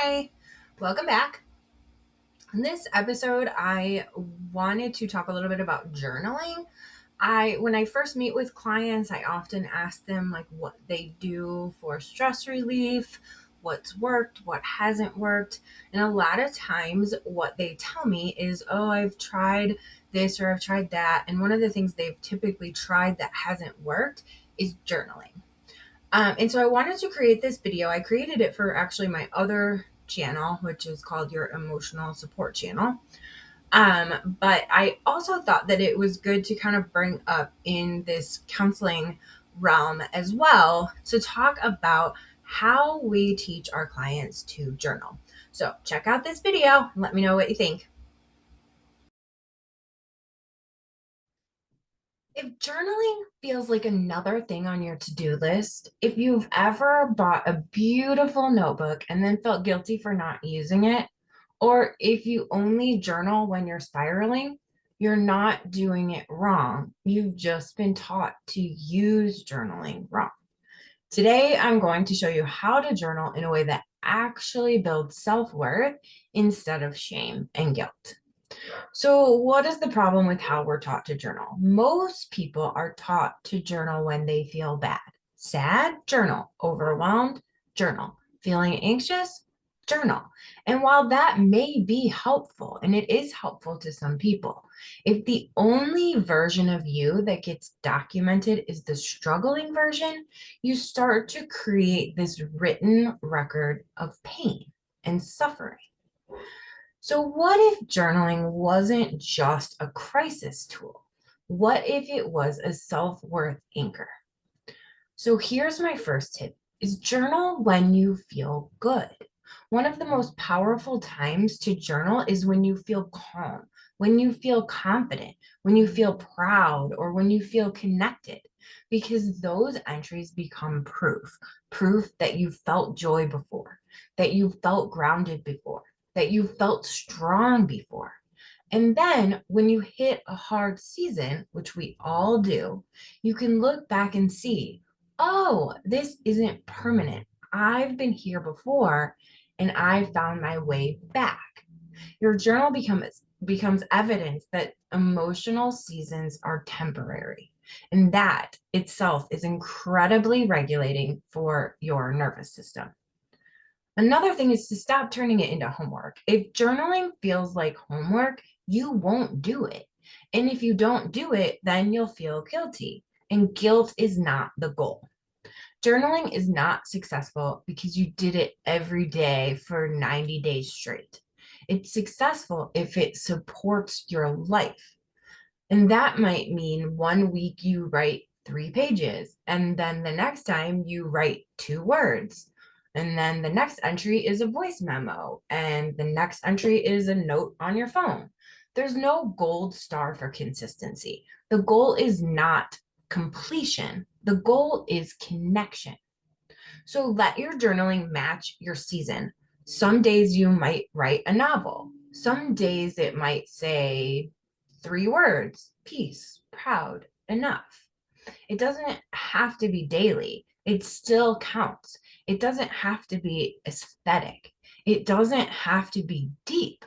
Hi, welcome back. In this episode, I wanted to talk a little bit about journaling. When I first meet with clients, I often ask them like what they do for stress relief, what's worked, what hasn't worked. And a lot of times what they tell me is, "Oh, I've tried this or I've tried that." And one of the things they've typically tried that hasn't worked is journaling. And so I wanted to create this video. I created it for actually my other channel, which is called your emotional support channel. But I also thought that it was good to kind of bring up in this counseling realm as well to talk about how we teach our clients to journal. So check out this video and let me know what you think. If journaling feels like another thing on your to-do list, if you've ever bought a beautiful notebook and then felt guilty for not using it, or if you only journal when you're spiraling, you're not doing it wrong. You've just been taught to use journaling wrong. Today, I'm going to show you how to journal in a way that actually builds self-worth instead of shame and guilt. So, what is the problem with how we're taught to journal? Most people are taught to journal when they feel bad. Sad, journal. Overwhelmed, journal. Feeling anxious, journal. And while that may be helpful, and it is helpful to some people, if the only version of you that gets documented is the struggling version, you start to create this written record of pain and suffering. So, what if journaling wasn't just a crisis tool? What if it was a self-worth anchor? So, here's my first tip is journal when you feel good. One of the most powerful times to journal is when you feel calm, when you feel confident, when you feel proud, or when you feel connected, because those entries become proof that you felt joy before, that you felt grounded before, that you felt strong before. And then when you hit a hard season, which we all do, you can look back and see, oh, this isn't permanent. I've been here before and I found my way back. Your journal becomes evidence that emotional seasons are temporary. And that itself is incredibly regulating for your nervous system. Another thing is to stop turning it into homework. If journaling feels like homework, you won't do it. And if you don't do it, then you'll feel guilty. And guilt is not the goal. Journaling is not successful because you did it every day for 90 days straight. It's successful if it supports your life. And that might mean one week you write 3 pages, and then the next time you write 2 words. And then the next entry is a voice memo, and the next entry is a note on your phone. There's no gold star for consistency. The goal is not completion, the goal is connection. So let your journaling match your season. Some days you might write a novel, some days it might say 3 words: peace, proud, enough. It doesn't have to be daily. It still counts. It doesn't have to be aesthetic. It doesn't have to be deep.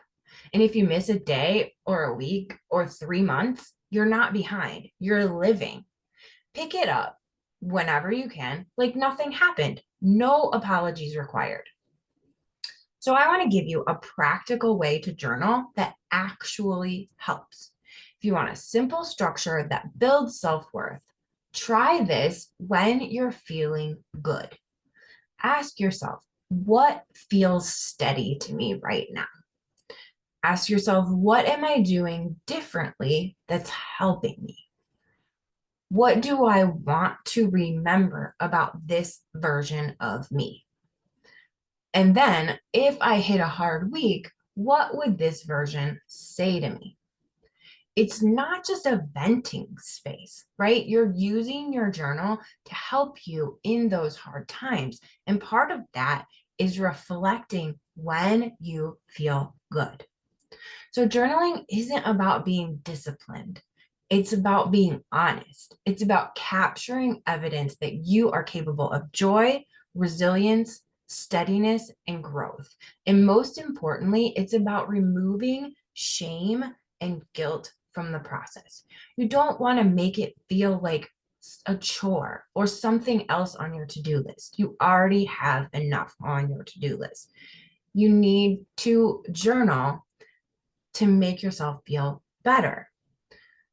And if you miss a day or a week or 3 months, you're not behind. You're living. Pick it up whenever you can, like nothing happened. No apologies required. So I want to give you a practical way to journal that actually helps. If you want a simple structure that builds self-worth, try this when you're feeling good. Ask yourself, what feels steady to me right now? Ask yourself, what am I doing differently that's helping me? What do I want to remember about this version of me? And then if I hit a hard week, what would this version say to me? It's not just a venting space, right? You're using your journal to help you in those hard times. And part of that is reflecting when you feel good. So journaling isn't about being disciplined. It's about being honest. It's about capturing evidence that you are capable of joy, resilience, steadiness, and growth. And most importantly, it's about removing shame and guilt from the process. You don't want to make it feel like a chore or something else on your to-do list. You already have enough on your to-do list. You need to journal to make yourself feel better.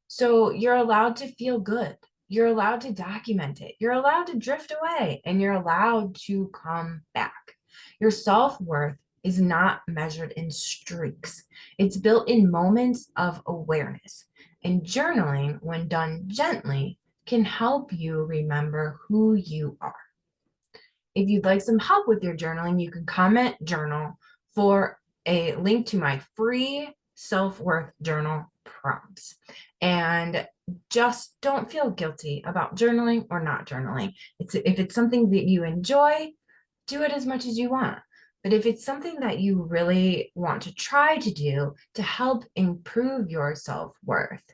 So you're allowed to feel good. You're allowed to document it. You're allowed to drift away and you're allowed to come back. Your self-worth is not measured in streaks. It's built in moments of awareness. And journaling, when done gently, can help you remember who you are. If you'd like some help with your journaling, you can comment journal for a link to my free self-worth journal prompts. And just don't feel guilty about journaling or not journaling. If it's something that you enjoy, do it as much as you want. But if it's something that you really want to try to do to help improve your self-worth,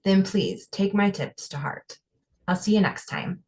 then please take my tips to heart. I'll see you next time.